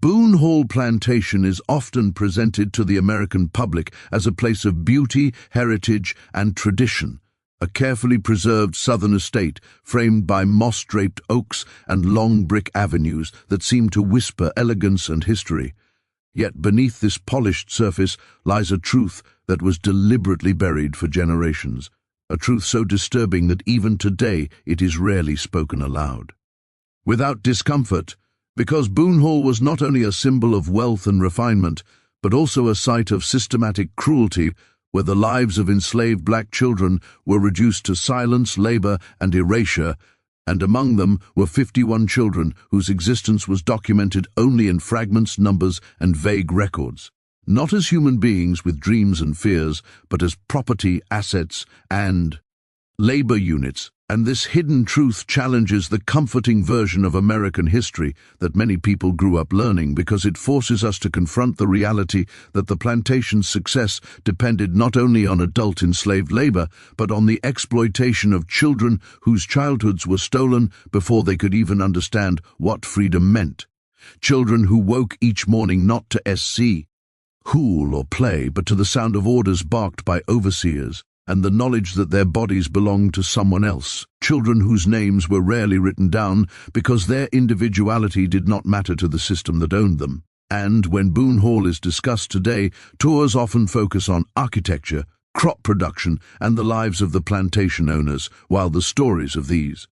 Boone Hall Plantation is often presented to the American public as a place of beauty, heritage, and tradition, a carefully preserved southern estate framed by moss-draped oaks and long brick avenues that seem to whisper elegance and history. Yet beneath this polished surface lies a truth that was deliberately buried for generations, a truth so disturbing that even today it is rarely spoken aloud. Without discomfort, because Boone Hall was not only a symbol of wealth and refinement, but also a site of systematic cruelty where the lives of enslaved black children were reduced to silence, labor, and erasure, and among them were 51 children whose existence was documented only in fragments, numbers, and vague records, not as human beings with dreams and fears, but as property, assets, and labor units. And this hidden truth challenges the comforting version of American history that many people grew up learning, because it forces us to confront the reality that the plantation's success depended not only on adult enslaved labor, but on the exploitation of children whose childhoods were stolen before they could even understand what freedom meant. Children who woke each morning not to hool or play, but to the sound of orders barked by overseers, and the knowledge that their bodies belonged to someone else. Children whose names were rarely written down because their individuality did not matter to the system that owned them. And when Boone Hall is discussed today, tours often focus on architecture, crop production, and the lives of the plantation owners, while the stories of these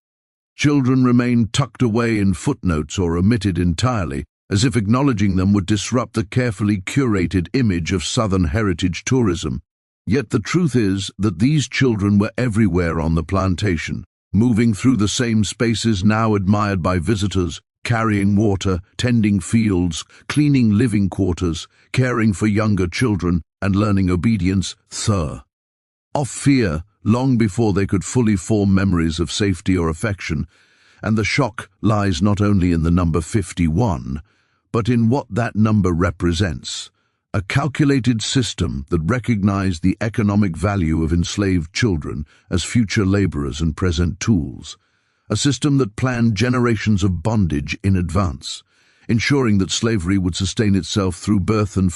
children remain tucked away in footnotes or omitted entirely, as if acknowledging them would disrupt the carefully curated image of Southern heritage tourism. Yet the truth is that these children were everywhere on the plantation, moving through the same spaces now admired by visitors, carrying water, tending fields, cleaning living quarters, caring for younger children, and learning obedience, of fear, long before they could fully form memories of safety or affection. And the shock lies not only in the number 51, but in what that number represents. A calculated system that recognized the economic value of enslaved children as future laborers and present tools. A system that planned generations of bondage in advance, ensuring that slavery would sustain itself through birth and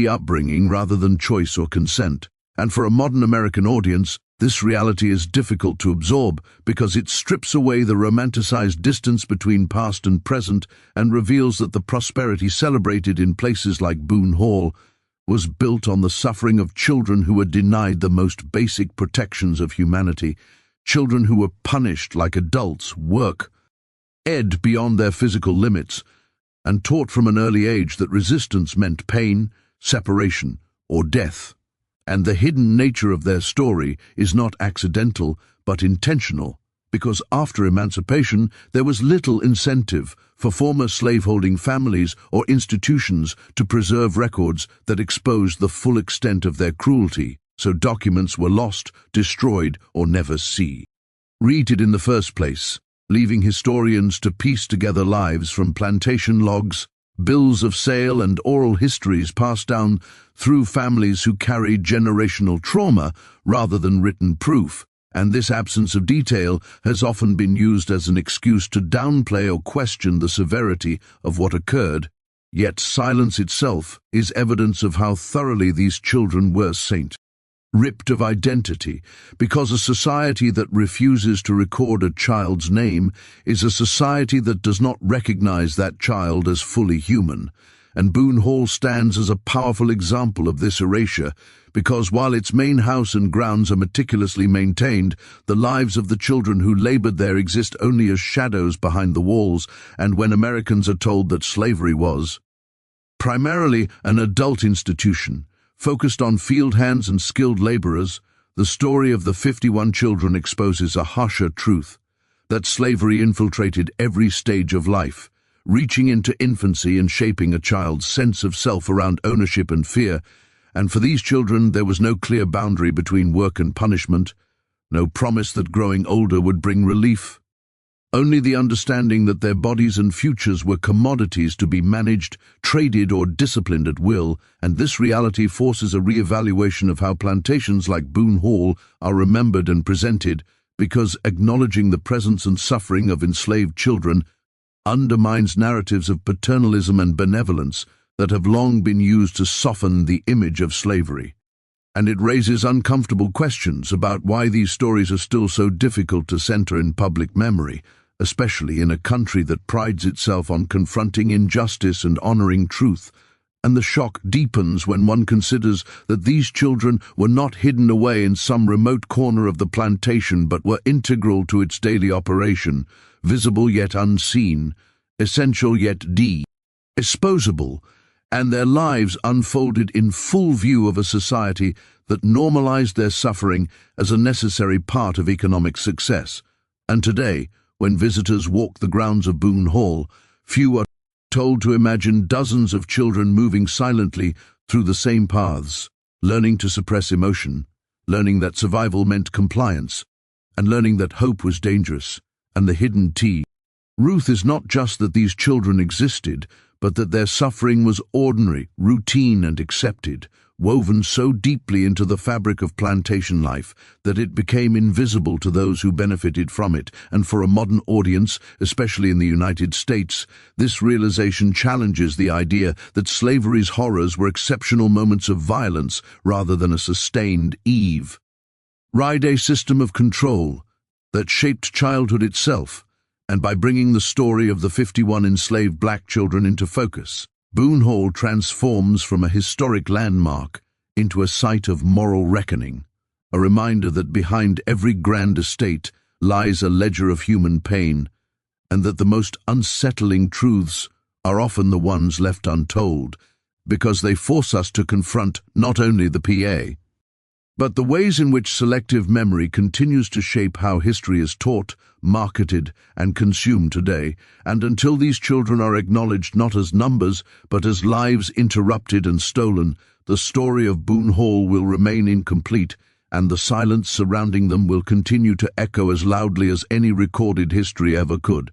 upbringing rather than choice or consent. And for a modern American audience, this reality is difficult to absorb because it strips away the romanticized distance between past and present and reveals that the prosperity celebrated in places like Boone Hall was built on the suffering of children who were denied the most basic protections of humanity, children who were punished like adults, ed beyond their physical limits, and taught from an early age that resistance meant pain, separation, or death. And the hidden nature of their story is not accidental, but intentional, because after emancipation there was little incentive for former slaveholding families or institutions to preserve records that exposed the full extent of their cruelty, so documents were lost, destroyed, or never read in the first place, leaving historians to piece together lives from plantation logs, bills of sale, and oral histories passed down through families who carried generational trauma rather than written proof. And this absence of detail has often been used as an excuse to downplay or question the severity of what occurred. Yet silence itself is evidence of how thoroughly these children were ripped of identity, because a society that refuses to record a child's name is a society that does not recognize that child as fully human. And Boone Hall stands as a powerful example of this erasure, because while its main house and grounds are meticulously maintained, the lives of the children who labored there exist only as shadows behind the walls. And when Americans are told that slavery was primarily an adult institution, focused on field hands and skilled laborers, the story of the 51 children exposes a harsher truth, that slavery infiltrated every stage of life, reaching into infancy and shaping a child's sense of self around ownership and fear. And for these children there was no clear boundary between work and punishment, no promise that growing older would bring relief. Only the understanding that their bodies and futures were commodities to be managed, traded, or disciplined at will, and this reality forces a re-evaluation of how plantations like Boone Hall are remembered and presented, because acknowledging the presence and suffering of enslaved children undermines narratives of paternalism and benevolence that have long been used to soften the image of slavery. And it raises uncomfortable questions about why these stories are still so difficult to center in public memory, especially in a country that prides itself on confronting injustice and honoring truth. And the shock deepens when one considers that these children were not hidden away in some remote corner of the plantation but were integral to its daily operation, visible yet unseen, essential yet disposable, and their lives unfolded in full view of a society that normalized their suffering as a necessary part of economic success. And today, when visitors walk the grounds of Boone Hall, few are told to imagine dozens of children moving silently through the same paths, learning to suppress emotion, learning that survival meant compliance, and learning that hope was dangerous, and the hidden truth is not just that these children existed, but that their suffering was ordinary, routine, and accepted, woven so deeply into the fabric of plantation life that it became invisible to those who benefited from it. And for a modern audience, especially in the United States, this realization challenges the idea that slavery's horrors were exceptional moments of violence rather than a sustained everyday system of control that shaped childhood itself. And by bringing the story of the 51 enslaved black children into focus, Boone Hall transforms from a historic landmark into a site of moral reckoning, a reminder that behind every grand estate lies a ledger of human pain, and that the most unsettling truths are often the ones left untold, because they force us to confront not only the PA, but the ways in which selective memory continues to shape how history is taught, marketed, and consumed today. And until these children are acknowledged not as numbers, but as lives interrupted and stolen, the story of Boone Hall will remain incomplete, and the silence surrounding them will continue to echo as loudly as any recorded history ever could.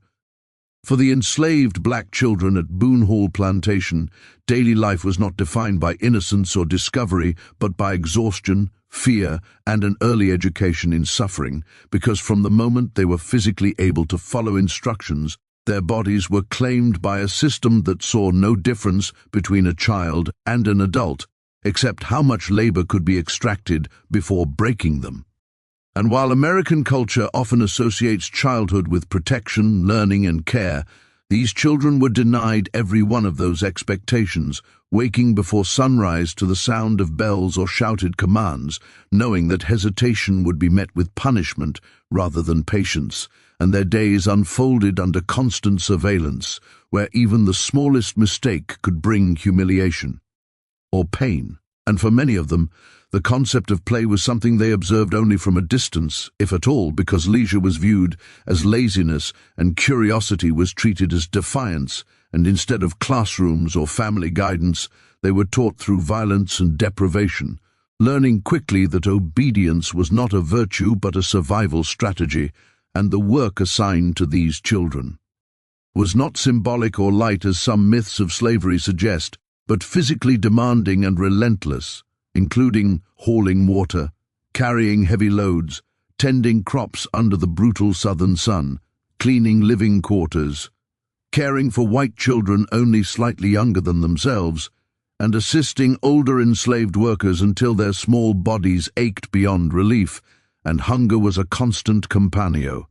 For the enslaved black children at Boone Hall Plantation, daily life was not defined by innocence or discovery, but by exhaustion, fear, and an early education in suffering, because from the moment they were physically able to follow instructions, their bodies were claimed by a system that saw no difference between a child and an adult, except how much labor could be extracted before breaking them. And while American culture often associates childhood with protection, learning, and care, these children were denied every one of those expectations, waking before sunrise to the sound of bells or shouted commands, knowing that hesitation would be met with punishment rather than patience, and their days unfolded under constant surveillance, where even the smallest mistake could bring humiliation or pain. And for many of them, the concept of play was something they observed only from a distance, if at all, because leisure was viewed as laziness and curiosity was treated as defiance, and instead of classrooms or family guidance, they were taught through violence and deprivation, learning quickly that obedience was not a virtue but a survival strategy, and the work assigned to these children was not symbolic or light as some myths of slavery suggest, but physically demanding and relentless, including hauling water, carrying heavy loads, tending crops under the brutal southern sun, cleaning living quarters, caring for white children only slightly younger than themselves, and assisting older enslaved workers until their small bodies ached beyond relief, and hunger was a constant companion.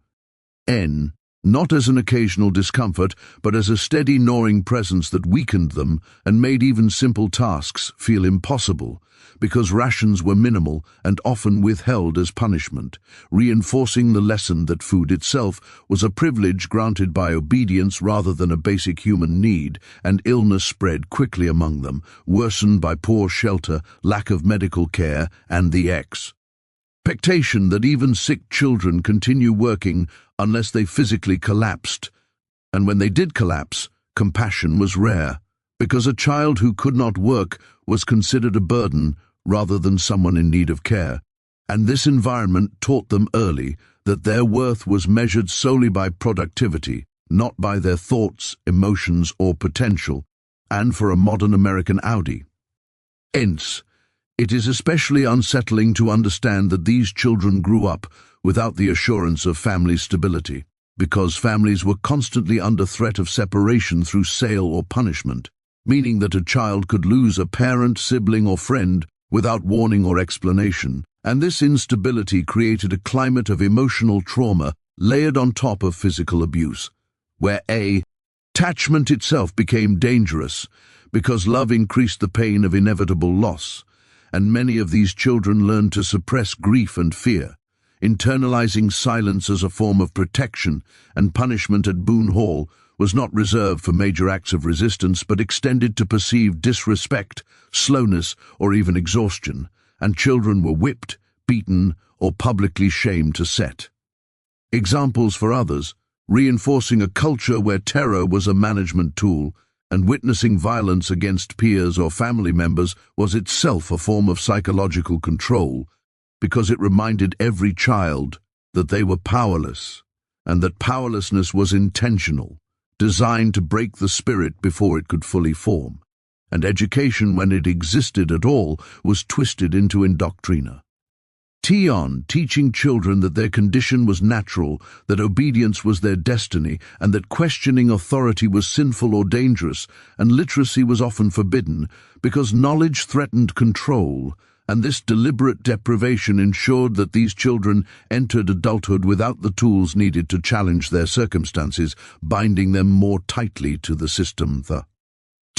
Not as an occasional discomfort, but as a steady gnawing presence that weakened them and made even simple tasks feel impossible, because rations were minimal and often withheld as punishment, reinforcing the lesson that food itself was a privilege granted by obedience rather than a basic human need, and illness spread quickly among them, worsened by poor shelter, lack of medical care, and the expectation that even sick children continue working unless they physically collapsed. And when they did collapse, compassion was rare, because a child who could not work was considered a burden rather than someone in need of care. And this environment taught them early that their worth was measured solely by productivity, not by their thoughts, emotions, or potential. And for a modern American audience, it is especially unsettling to understand that these children grew up without the assurance of family stability, because families were constantly under threat of separation through sale or punishment, meaning that a child could lose a parent, sibling, or friend without warning or explanation, and this instability created a climate of emotional trauma layered on top of physical abuse, where attachment itself became dangerous because love increased the pain of inevitable loss, and many of these children learned to suppress grief and fear, internalizing silence as a form of protection, and punishment at Boone Hall was not reserved for major acts of resistance but extended to perceived disrespect, slowness, or even exhaustion, and children were whipped, beaten, or publicly shamed to set examples for others, reinforcing a culture where terror was a management tool, and witnessing violence against peers or family members was itself a form of psychological control, because it reminded every child that they were powerless, and that powerlessness was intentional, designed to break the spirit before it could fully form, and education, when it existed at all, was twisted into indoctrina. Teaching children that their condition was natural, that obedience was their destiny, and that questioning authority was sinful or dangerous, and literacy was often forbidden, because knowledge threatened control, and this deliberate deprivation ensured that these children entered adulthood without the tools needed to challenge their circumstances, binding them more tightly to the system.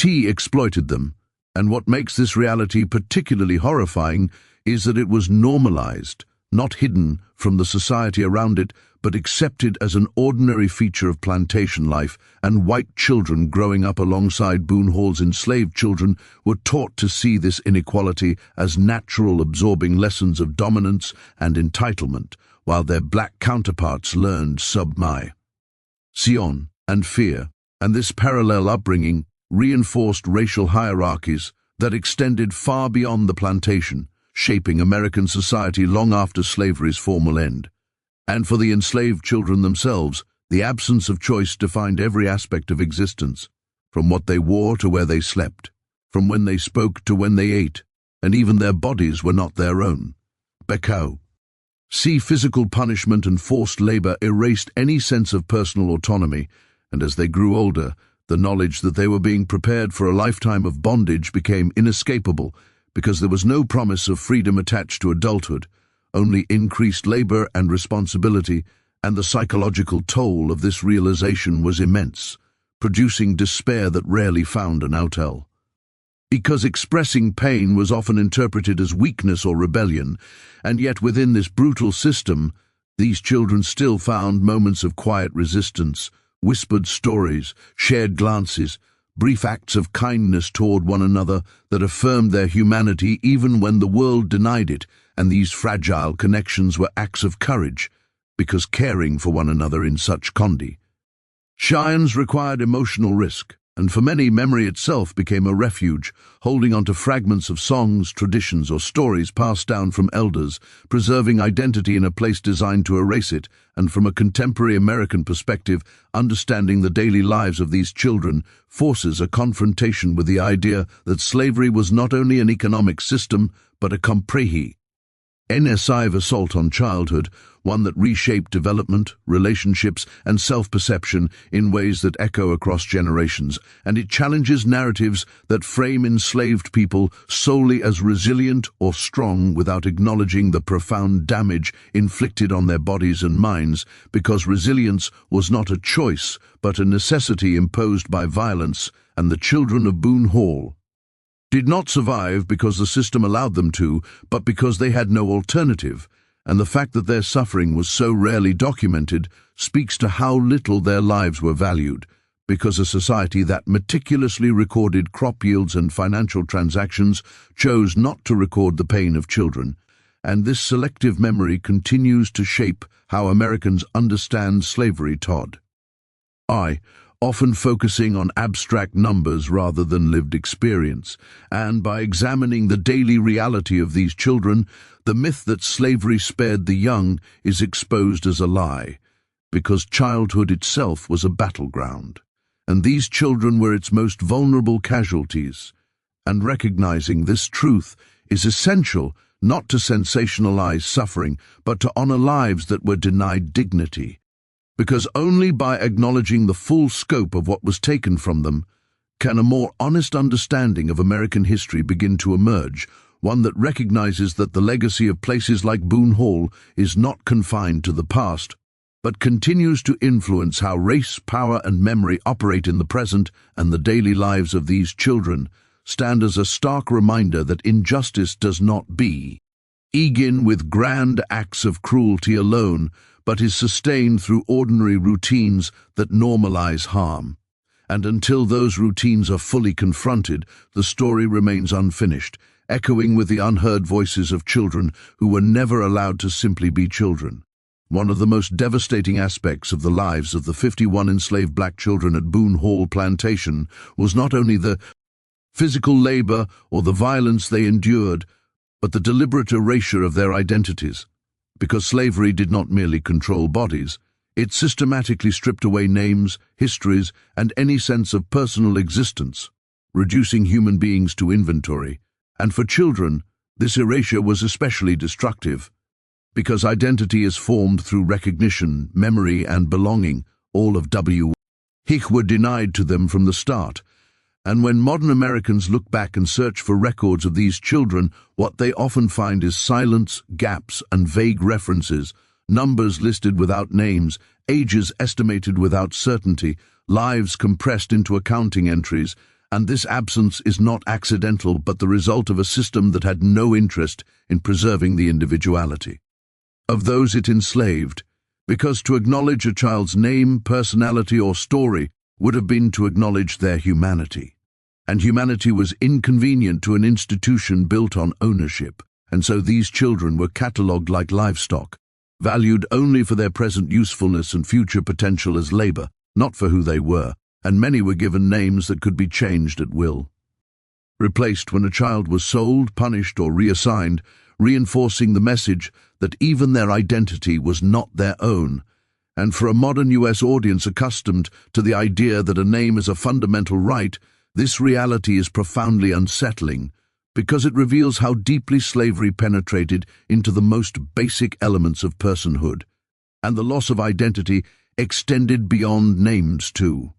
The exploited them, and what makes this reality particularly horrifying is that it was normalized, not hidden from the society around it, but accepted as an ordinary feature of plantation life, and white children growing up alongside Boone Hall's enslaved children were taught to see this inequality as natural, absorbing lessons of dominance and entitlement, while their black counterparts learned submission and fear, and this parallel upbringing reinforced racial hierarchies that extended far beyond the plantation, shaping American society long after slavery's formal end. And for the enslaved children themselves, the absence of choice defined every aspect of existence, from what they wore to where they slept, from when they spoke to when they ate, and even their bodies were not their own. Physical punishment and forced labor erased any sense of personal autonomy, and as they grew older, the knowledge that they were being prepared for a lifetime of bondage became inescapable, because there was no promise of freedom attached to adulthood, only increased labor and responsibility, and the psychological toll of this realization was immense, producing despair that rarely found an outlet. Because expressing pain was often interpreted as weakness or rebellion, and yet within this brutal system, these children still found moments of quiet resistance, whispered stories, shared glances, brief acts of kindness toward one another that affirmed their humanity even when the world denied it, and these fragile connections were acts of courage, because caring for one another in such conditions required emotional risk, and for many memory itself became a refuge, holding onto fragments of songs, traditions, or stories passed down from elders, preserving identity in a place designed to erase it, and from a contemporary American perspective, understanding the daily lives of these children forces a confrontation with the idea that slavery was not only an economic system, but a comprehensive assault on childhood, one that reshaped development, relationships, and self-perception in ways that echo across generations, and it challenges narratives that frame enslaved people solely as resilient or strong without acknowledging the profound damage inflicted on their bodies and minds, because resilience was not a choice but a necessity imposed by violence, and the children of Boone Hall did not survive because the system allowed them to, but because they had no alternative, and the fact that their suffering was so rarely documented speaks to how little their lives were valued, because a society that meticulously recorded crop yields and financial transactions chose not to record the pain of children, and this selective memory continues to shape how Americans understand slavery. Often focusing on abstract numbers rather than lived experience, and by examining the daily reality of these children, the myth that slavery spared the young is exposed as a lie, because childhood itself was a battleground, and these children were its most vulnerable casualties. And recognizing this truth is essential, not to sensationalize suffering, but to honor lives that were denied dignity. because only by acknowledging the full scope of what was taken from them can a more honest understanding of American history begin to emerge, one that recognizes that the legacy of places like Boone Hall is not confined to the past, but continues to influence how race, power, and memory operate in the present, and the daily lives of these children stand as a stark reminder that injustice does not begin with grand acts of cruelty alone, but is sustained through ordinary routines that normalize harm. And until those routines are fully confronted, the story remains unfinished, echoing with the unheard voices of children who were never allowed to simply be children. One of the most devastating aspects of the lives of the 51 enslaved black children at Boone Hall Plantation was not only the physical labor or the violence they endured, but the deliberate erasure of their identities. Because slavery did not merely control bodies, it systematically stripped away names, histories, and any sense of personal existence, reducing human beings to inventory. And for children, this erasure was especially destructive, because identity is formed through recognition, memory, and belonging, all of which were denied to them from the start. And when modern Americans look back and search for records of these children, what they often find is silence, gaps, and vague references, numbers listed without names, ages estimated without certainty, lives compressed into accounting entries, and this absence is not accidental but the result of a system that had no interest in preserving the individuality of those it enslaved, because to acknowledge a child's name, personality, or story would have been to acknowledge their humanity. And humanity was inconvenient to an institution built on ownership, and so these children were catalogued like livestock, valued only for their present usefulness and future potential as labor, not for who they were, and many were given names that could be changed at will. Replaced when a child was sold, punished, or reassigned, reinforcing the message that even their identity was not their own. And for a modern U.S. audience accustomed to the idea that a name is a fundamental right, this reality is profoundly unsettling, because it reveals how deeply slavery penetrated into the most basic elements of personhood, and the loss of identity extended beyond names too.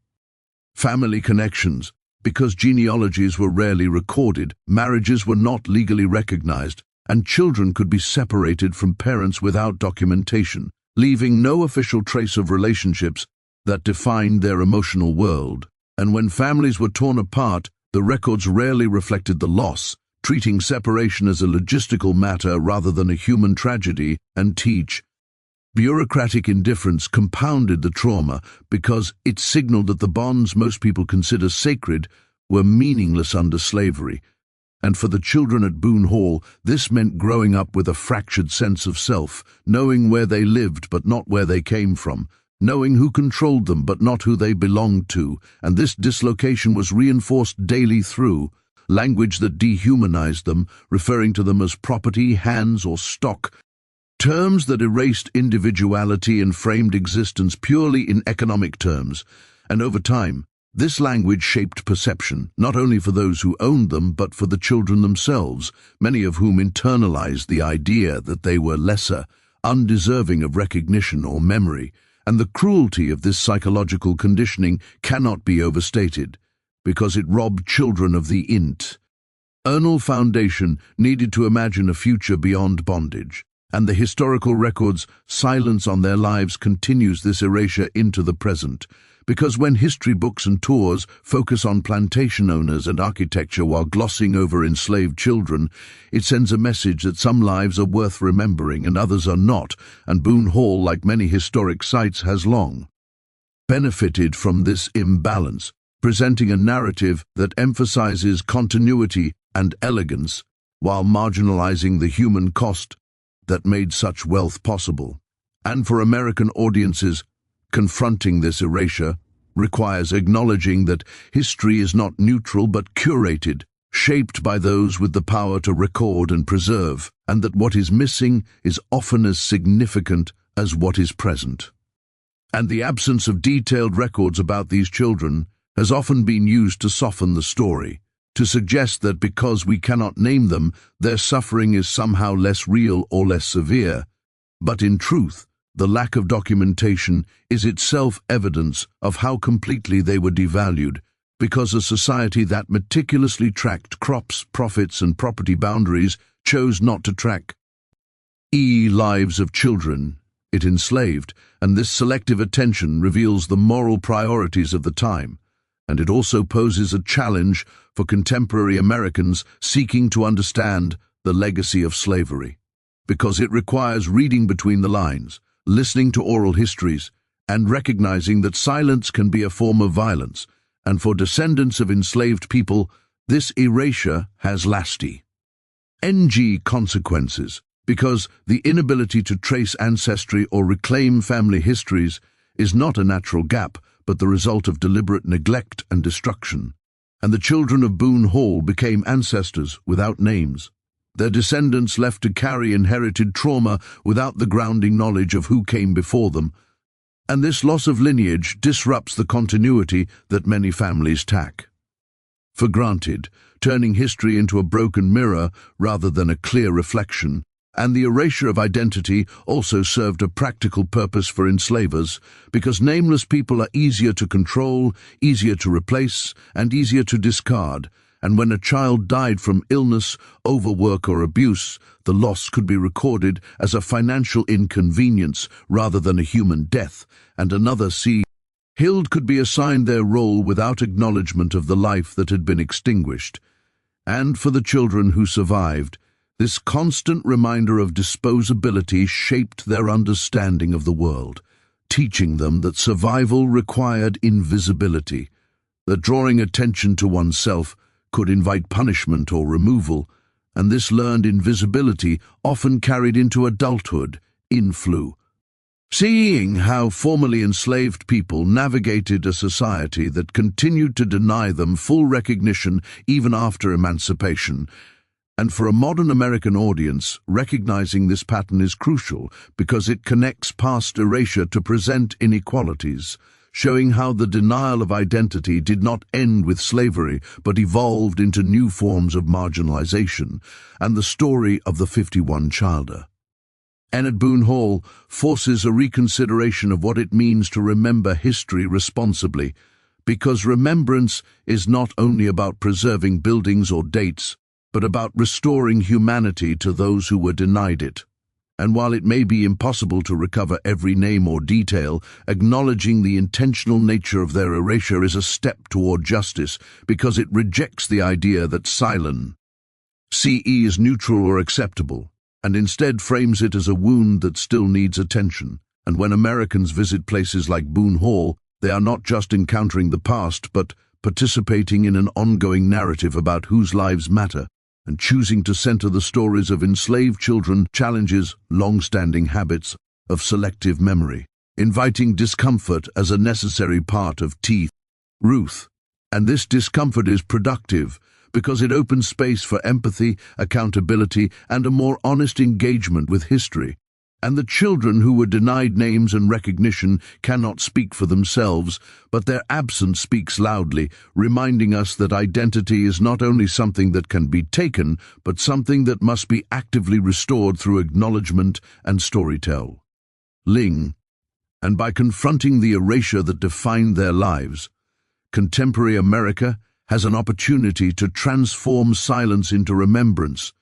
Family connections, because genealogies were rarely recorded, marriages were not legally recognized, and children could be separated from parents without documentation, leaving no official trace of relationships that defined their emotional world. And when families were torn apart, the records rarely reflected the loss, treating separation as a logistical matter rather than a human tragedy, and bureaucratic indifference compounded the trauma because it signaled that the bonds most people consider sacred were meaningless under slavery. And for the children at Boone Hall, this meant growing up with a fractured sense of self, knowing where they lived but not where they came from, knowing who controlled them but not who they belonged to, and this dislocation was reinforced daily through language that dehumanized them, referring to them as property, hands, or stock, terms that erased individuality and framed existence purely in economic terms. And over time, this language shaped perception, not only for those who owned them, but for the children themselves, many of whom internalized the idea that they were lesser, undeserving of recognition or memory. And the cruelty of this psychological conditioning cannot be overstated, because it robbed children of the internal foundation needed to imagine a future beyond bondage. And the historical record's silence on their lives continues this erasure into the present. Because when history books and tours focus on plantation owners and architecture while glossing over enslaved children, it sends a message that some lives are worth remembering and others are not, and Boone Hall, like many historic sites, has long benefited from this imbalance, presenting a narrative that emphasizes continuity and elegance while marginalizing the human cost that made such wealth possible. And for American audiences, confronting this erasure requires acknowledging that history is not neutral but curated, shaped by those with the power to record and preserve, and that what is missing is often as significant as what is present. And the absence of detailed records about these children has often been used to soften the story, to suggest that because we cannot name them, their suffering is somehow less real or less severe. But in truth, The lack of documentation is itself evidence of how completely they were devalued, because a society that meticulously tracked crops, profits, and property boundaries chose not to track lives of children. It enslaved, and this selective attention reveals the moral priorities of the time, and it also poses a challenge for contemporary Americans seeking to understand the legacy of slavery, because it requires reading between the lines, listening to oral histories, and recognizing that silence can be a form of violence, and for descendants of enslaved people, this erasure has lasting consequences, because the inability to trace ancestry or reclaim family histories is not a natural gap, but the result of deliberate neglect and destruction. And the children of Boone Hall became ancestors without names. Their descendants left to carry inherited trauma without the grounding knowledge of who came before them, and this loss of lineage disrupts the continuity that many families take for granted, turning history into a broken mirror rather than a clear reflection. And the erasure of identity also served a practical purpose for enslavers, because nameless people are easier to control, easier to replace, and easier to discard. And when a child died from illness, overwork, or abuse, the loss could be recorded as a financial inconvenience rather than a human death, and another killed could be assigned their role without acknowledgement of the life that had been extinguished. And for the children who survived, this constant reminder of disposability shaped their understanding of the world, teaching them that survival required invisibility, that drawing attention to oneself could invite punishment or removal, and this learned invisibility often carried into adulthood, seeing how formerly enslaved people navigated a society that continued to deny them full recognition even after emancipation. And for a modern American audience, recognizing this pattern is crucial because it connects past erasure to present inequalities, showing how the denial of identity did not end with slavery but evolved into new forms of marginalization, and the story of the 51 Childer. And at Boone Hall forces a reconsideration of what it means to remember history responsibly, because remembrance is not only about preserving buildings or dates, but about restoring humanity to those who were denied it. And while it may be impossible to recover every name or detail, acknowledging the intentional nature of their erasure is a step toward justice, because it rejects the idea that silence is neutral or acceptable, and instead frames it as a wound that still needs attention. And when Americans visit places like Boone Hall, they are not just encountering the past, but participating in an ongoing narrative about whose lives matter, and choosing to center the stories of enslaved children challenges long-standing habits of selective memory, inviting discomfort as a necessary part of Ruth. And this discomfort is productive because it opens space for empathy, accountability, and a more honest engagement with history. And the children who were denied names and recognition cannot speak for themselves, but their absence speaks loudly, reminding us that identity is not only something that can be taken, but something that must be actively restored through acknowledgement and storytelling. And by confronting the erasure that defined their lives, contemporary America has an opportunity to transform silence into remembrance,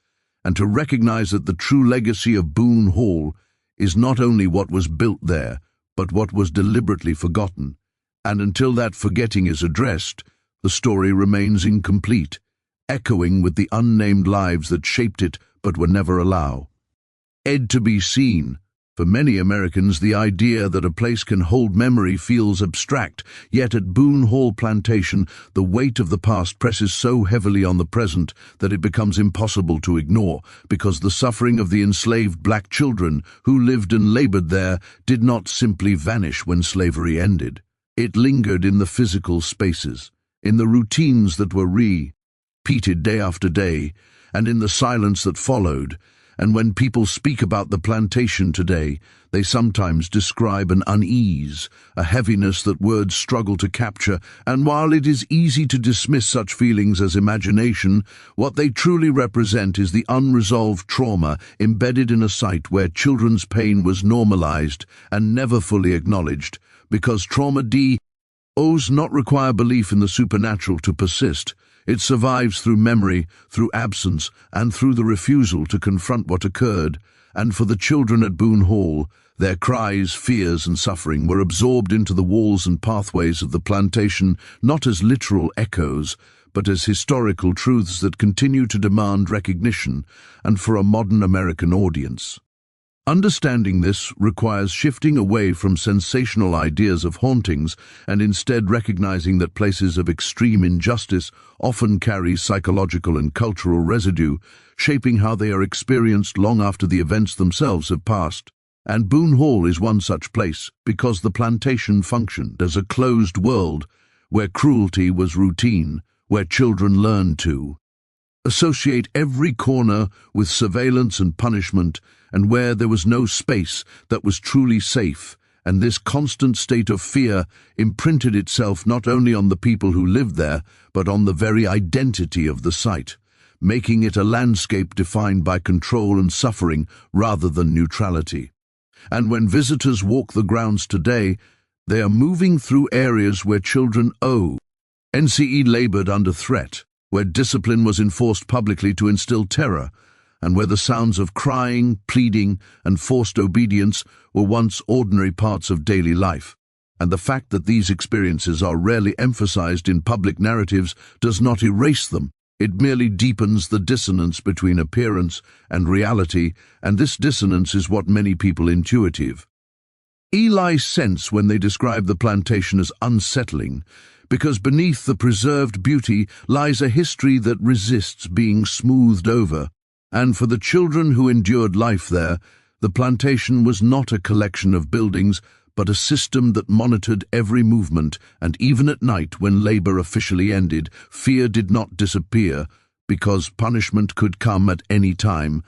and to recognize that the true legacy of Boone Hall is not only what was built there, but what was deliberately forgotten. And until that forgetting is addressed, the story remains incomplete, echoing with the unnamed lives that shaped it but were never allowed to be seen. For many Americans, the idea that a place can hold memory feels abstract, yet at Boone Hall Plantation, the weight of the past presses so heavily on the present that it becomes impossible to ignore, because the suffering of the enslaved black children who lived and labored there did not simply vanish when slavery ended. It lingered in the physical spaces, in the routines that were repeated day after day, and in the silence that followed. and when people speak about the plantation today, they sometimes describe an unease, a heaviness that words struggle to capture, and while it is easy to dismiss such feelings as imagination, what they truly represent is the unresolved trauma embedded in a site where children's pain was normalized and never fully acknowledged, because trauma does not require belief in the supernatural to persist. It survives through memory, through absence, and through the refusal to confront what occurred. And for the children at Boone Hall, their cries, fears, and suffering were absorbed into the walls and pathways of the plantation, not as literal echoes, but as historical truths that continue to demand recognition, and for a modern American audience. Understanding this requires shifting away from sensational ideas of hauntings and instead recognizing that places of extreme injustice often carry psychological and cultural residue, shaping how they are experienced long after the events themselves have passed. And Boone Hall is one such place because the plantation functioned as a closed world where cruelty was routine, where children learned to associate every corner with surveillance and punishment, and where there was no space that was truly safe, and this constant state of fear imprinted itself not only on the people who lived there, but on the very identity of the site, making it a landscape defined by control and suffering rather than neutrality. And when visitors walk the grounds today, they are moving through areas where children labored under threat, where discipline was enforced publicly to instill terror, and where the sounds of crying, pleading, and forced obedience were once ordinary parts of daily life. And the fact that these experiences are rarely emphasized in public narratives does not erase them. It merely deepens the dissonance between appearance and reality, and this dissonance is what many people intuitive. Sense when they describe the plantation as unsettling, because beneath the preserved beauty lies a history that resists being smoothed over. And for the children who endured life there, the plantation was not a collection of buildings, but a system that monitored every movement, and even at night when labor officially ended, fear did not disappear, because punishment could come at any time.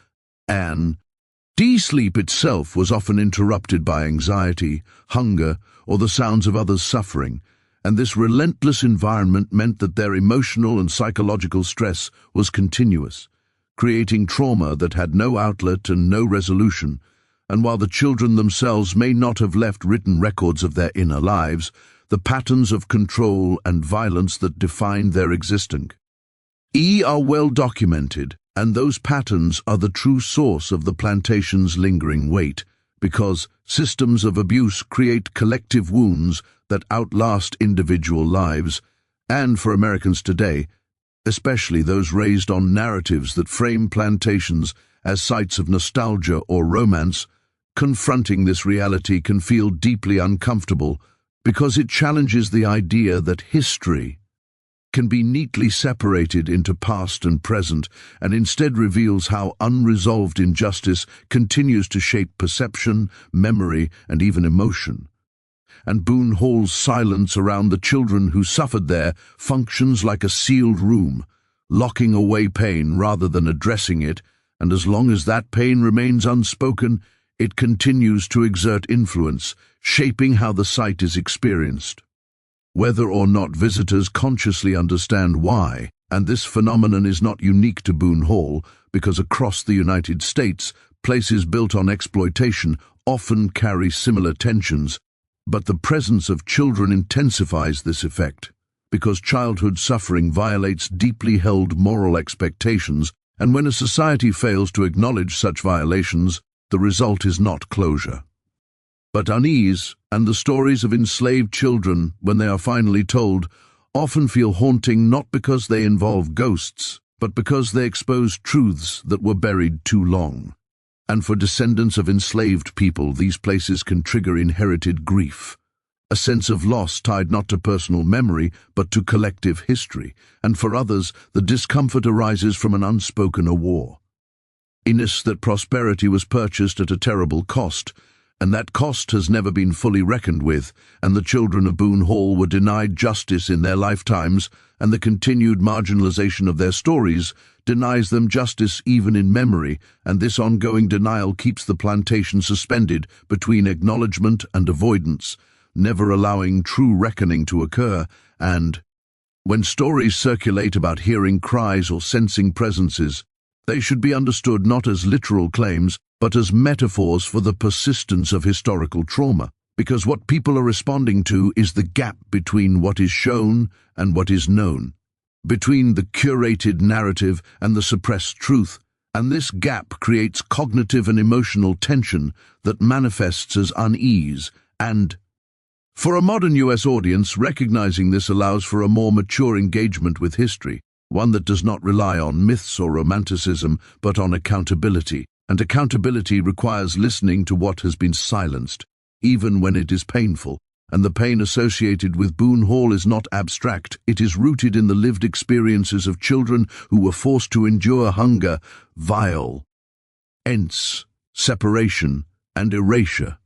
Sleep itself was often interrupted by anxiety, hunger, or the sounds of others' suffering, and this relentless environment meant that their emotional and psychological stress was continuous, creating trauma that had no outlet and no resolution. And while the children themselves may not have left written records of their inner lives, the patterns of control and violence that defined their existence are well documented, and those patterns are the true source of the plantation's lingering weight, because systems of abuse create collective wounds that outlast individual lives. And for Americans today, especially those raised on narratives that frame plantations as sites of nostalgia or romance, confronting this reality can feel deeply uncomfortable because it challenges the idea that history can be neatly separated into past and present, and instead reveals how unresolved injustice continues to shape perception, memory, and even emotion. And Boone Hall's silence around the children who suffered there functions like a sealed room, locking away pain rather than addressing it, and as long as that pain remains unspoken, it continues to exert influence, shaping how the site is experienced, whether or not visitors consciously understand why. And this phenomenon is not unique to Boone Hall, because across the United States, places built on exploitation often carry similar tensions, but the presence of children intensifies this effect, because childhood suffering violates deeply held moral expectations, and when a society fails to acknowledge such violations, the result is not closure, but unease. And the stories of enslaved children, when they are finally told, often feel haunting not because they involve ghosts, but because they expose truths that were buried too long. And for descendants of enslaved people, these places can trigger inherited grief, a sense of loss tied not to personal memory, but to collective history. And for others, the discomfort arises from an unspoken war. That prosperity was purchased at a terrible cost, and that cost has never been fully reckoned with, and the children of Boone Hall were denied justice in their lifetimes, and the continued marginalization of their stories denies them justice even in memory, and this ongoing denial keeps the plantation suspended between acknowledgement and avoidance, never allowing true reckoning to occur. And when stories circulate about hearing cries or sensing presences, they should be understood not as literal claims, but as metaphors for the persistence of historical trauma, because what people are responding to is the gap between what is shown and what is known, between the curated narrative and the suppressed truth, and this gap creates cognitive and emotional tension that manifests as unease. And for a modern US audience, recognizing this allows for a more mature engagement with history, one that does not rely on myths or romanticism, but on accountability. And accountability requires listening to what has been silenced, even when it is painful. And the pain associated with Boone Hall is not abstract. It is rooted in the lived experiences of children who were forced to endure hunger, violence, separation, and erasure,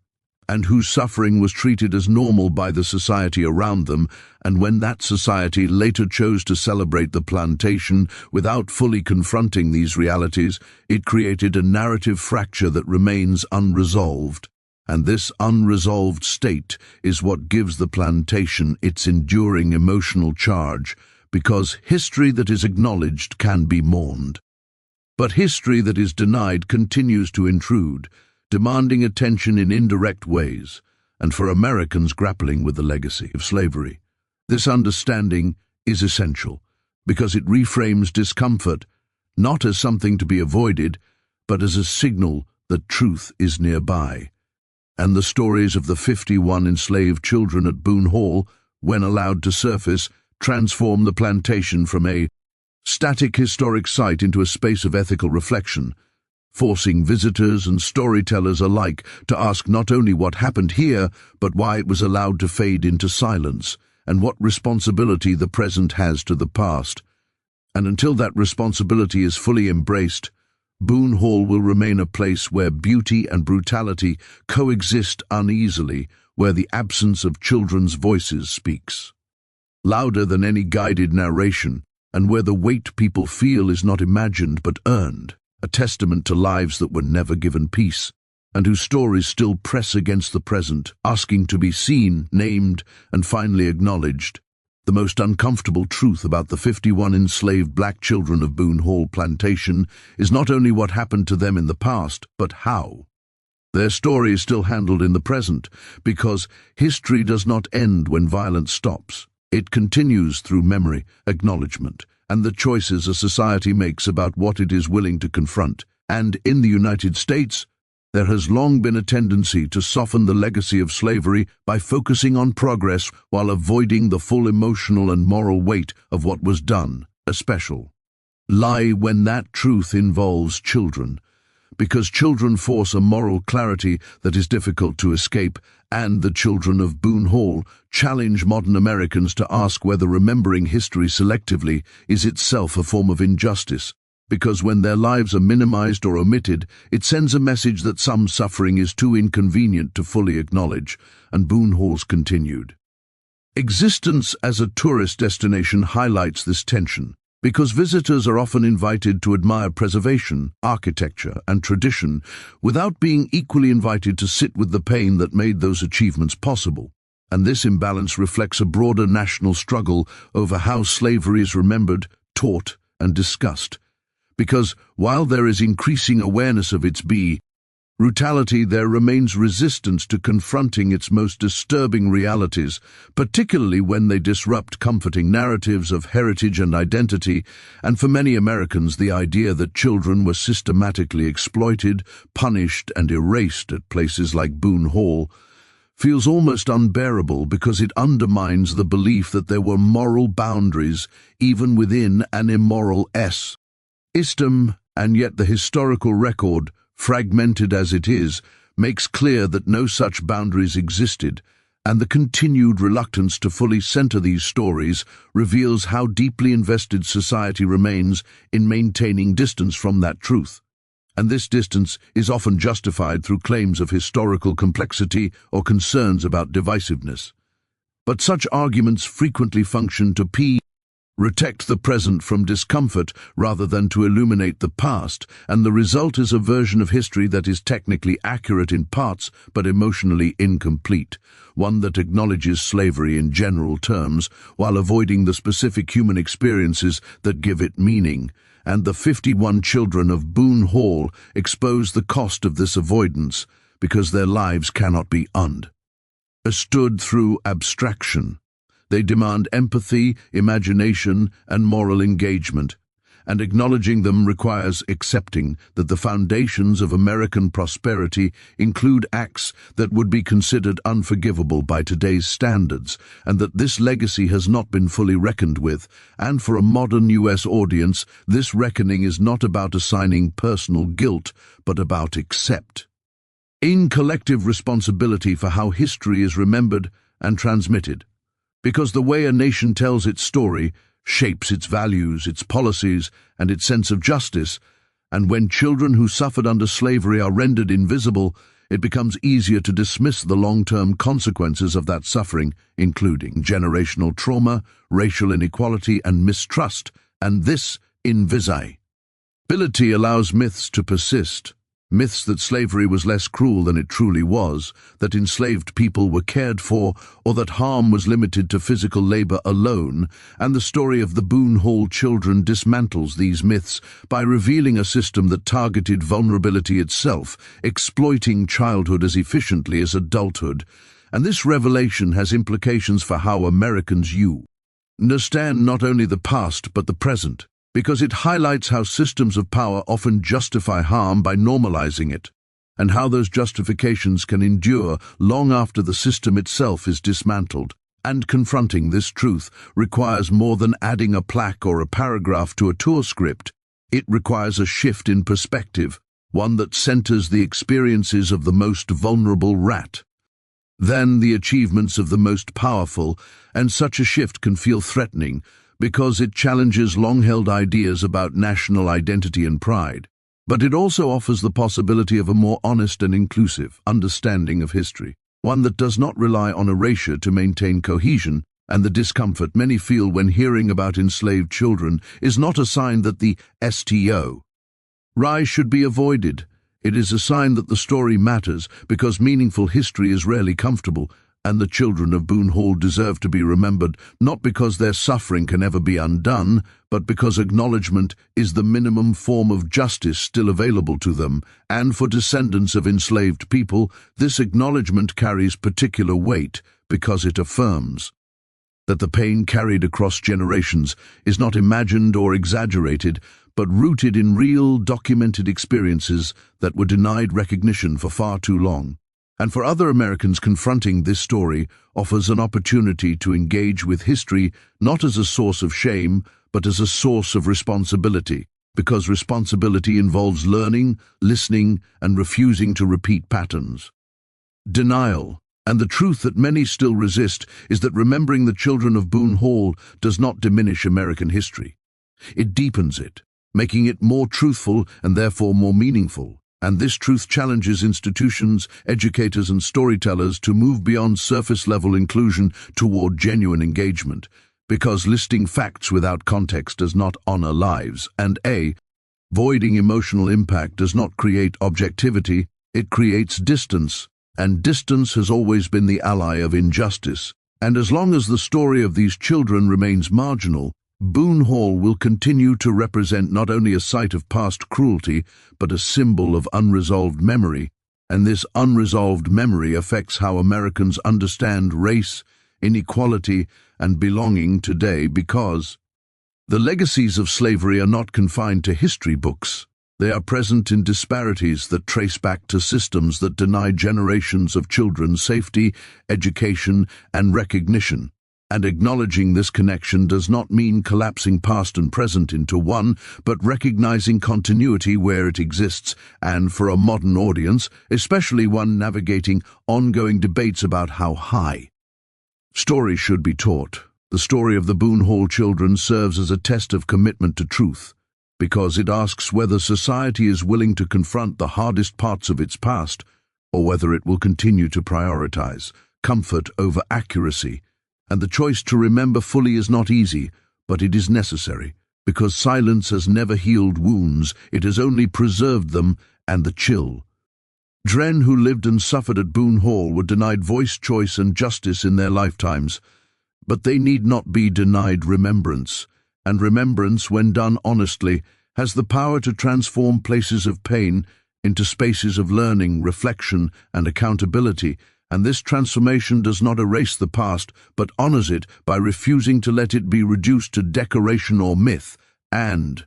and whose suffering was treated as normal by the society around them, and when that society later chose to celebrate the plantation without fully confronting these realities, it created a narrative fracture that remains unresolved. And this unresolved state is what gives the plantation its enduring emotional charge, because history that is acknowledged can be mourned. But history that is denied continues to intrude, demanding attention in indirect ways, and for Americans grappling with the legacy of slavery, this understanding is essential, because it reframes discomfort not as something to be avoided, but as a signal that truth is nearby. And the stories of the 51 enslaved children at Boone Hall, when allowed to surface, transform the plantation from a static historic site into a space of ethical reflection, forcing visitors and storytellers alike to ask not only what happened here, but why it was allowed to fade into silence, and what responsibility the present has to the past. And until that responsibility is fully embraced, Boone Hall will remain a place where beauty and brutality coexist uneasily, where the absence of children's voices speaks louder than any guided narration, and where the weight people feel is not imagined but earned, a testament to lives that were never given peace, and whose stories still press against the present, asking to be seen, named, and finally acknowledged. The most uncomfortable truth about the 51 enslaved black children of Boone Hall Plantation is not only what happened to them in the past, but how. Their story is still handled in the present, because history does not end when violence stops. It continues through memory, acknowledgement, and the choices a society makes about what it is willing to confront. And in the United States, there has long been a tendency to soften the legacy of slavery by focusing on progress while avoiding the full emotional and moral weight of what was done, a special lie when that truth involves children, because children force a moral clarity that is difficult to escape, and the children of Boone Hall challenge modern Americans to ask whether remembering history selectively is itself a form of injustice, because when their lives are minimized or omitted, it sends a message that some suffering is too inconvenient to fully acknowledge. And Boone Hall's continued existence as a tourist destination highlights this tension, because visitors are often invited to admire preservation, architecture, and tradition, without being equally invited to sit with the pain that made those achievements possible. And this imbalance reflects a broader national struggle over how slavery is remembered, taught, and discussed. Because while there is increasing awareness of its brutality, there remains resistance to confronting its most disturbing realities, particularly when they disrupt comforting narratives of heritage and identity. And for many Americans, the idea that children were systematically exploited, punished, and erased at places like Boone Hall feels almost unbearable, because it undermines the belief that there were moral boundaries even within an immoral system, and yet the historical record, fragmented as it is, makes clear that no such boundaries existed, and the continued reluctance to fully center these stories reveals how deeply invested society remains in maintaining distance from that truth. and this distance is often justified through claims of historical complexity or concerns about divisiveness. But such arguments frequently function to protect the present from discomfort rather than to illuminate the past, and the result is a version of history that is technically accurate in parts but emotionally incomplete, one that acknowledges slavery in general terms while avoiding the specific human experiences that give it meaning. And the 51 children of Boone Hall expose the cost of this avoidance because their lives cannot be understood through abstraction. They demand empathy, imagination, and moral engagement, and acknowledging them requires accepting that the foundations of American prosperity include acts that would be considered unforgivable by today's standards, and that this legacy has not been fully reckoned with. And for a modern U.S. audience, this reckoning is not about assigning personal guilt, but about accepting collective responsibility for how history is remembered and transmitted. Because the way a nation tells its story shapes its values, its policies, and its sense of justice, and when children who suffered under slavery are rendered invisible, it becomes easier to dismiss the long-term consequences of that suffering, including generational trauma, racial inequality, and mistrust, and this invisibility allows myths to persist. Myths that slavery was less cruel than it truly was, that enslaved people were cared for, or that harm was limited to physical labor alone, and the story of the Boone Hall children dismantles these myths by revealing a system that targeted vulnerability itself, exploiting childhood as efficiently as adulthood. And this revelation has implications for how Americans understand not only the past but the present, because it highlights how systems of power often justify harm by normalizing it, and how those justifications can endure long after the system itself is dismantled. And confronting this truth requires more than adding a plaque or a paragraph to a tour script. It requires a shift in perspective, one that centers the experiences of the most vulnerable than the achievements of the most powerful, and such a shift can feel threatening, because it challenges long-held ideas about national identity and pride. But it also offers the possibility of a more honest and inclusive understanding of history, one that does not rely on erasure to maintain cohesion, and the discomfort many feel when hearing about enslaved children is not a sign that the story should be avoided. It is a sign that the story matters, because meaningful history is rarely comfortable, and the children of Boone Hall deserve to be remembered, not because their suffering can ever be undone, but because acknowledgement is the minimum form of justice still available to them. And for descendants of enslaved people, this acknowledgement carries particular weight because it affirms that the pain carried across generations is not imagined or exaggerated, but rooted in real, documented experiences that were denied recognition for far too long. And for other Americans, confronting this story offers an opportunity to engage with history not as a source of shame, but as a source of responsibility, because responsibility involves learning, listening, and refusing to repeat patterns. Denial, and the truth that many still resist, is that remembering the children of Boone Hall does not diminish American history. It deepens it, making it more truthful and therefore more meaningful. And this truth challenges institutions, educators, and storytellers to move beyond surface-level inclusion toward genuine engagement, because listing facts without context does not honor lives, and voiding emotional impact does not create objectivity, it creates distance, and distance has always been the ally of injustice. And as long as the story of these children remains marginal, Boone Hall will continue to represent not only a site of past cruelty, but a symbol of unresolved memory, and this unresolved memory affects how Americans understand race, inequality, and belonging today, because the legacies of slavery are not confined to history books. They are present in disparities that trace back to systems that deny generations of children safety, education, and recognition. And acknowledging this connection does not mean collapsing past and present into one, but recognizing continuity where it exists. And for a modern audience, especially one navigating ongoing debates about how high stories should be taught, the story of the Boone Hall children serves as a test of commitment to truth. because it asks whether society is willing to confront the hardest parts of its past, or whether it will continue to prioritize comfort over accuracy. And the choice to remember fully is not easy, but it is necessary, because silence has never healed wounds, it has only preserved them and the chill. Dren who lived and suffered at Boone Hall were denied voice, choice, and justice in their lifetimes, but they need not be denied remembrance, and remembrance, when done honestly, has the power to transform places of pain into spaces of learning, reflection, and accountability, and this transformation does not erase the past, but honors it by refusing to let it be reduced to decoration or myth. And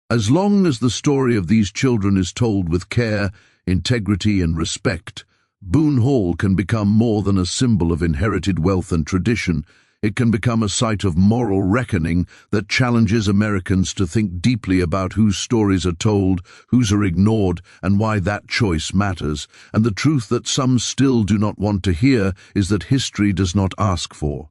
as long as the story of these children is told with care, integrity, and respect, Boone Hall can become more than a symbol of inherited wealth and tradition. It can become a site of moral reckoning that challenges Americans to think deeply about whose stories are told, whose are ignored, and why that choice matters. And the truth that some still do not want to hear is that history does not ask for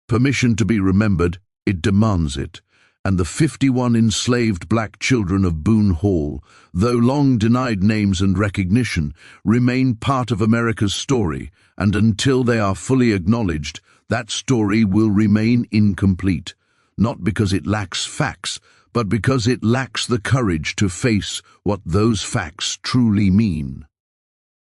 permission to be remembered, it demands it. And the 51 enslaved black children of Boone Hall, though long denied names and recognition, remain part of America's story, and until they are fully acknowledged, that story will remain incomplete, not because it lacks facts, but because it lacks the courage to face what those facts truly mean.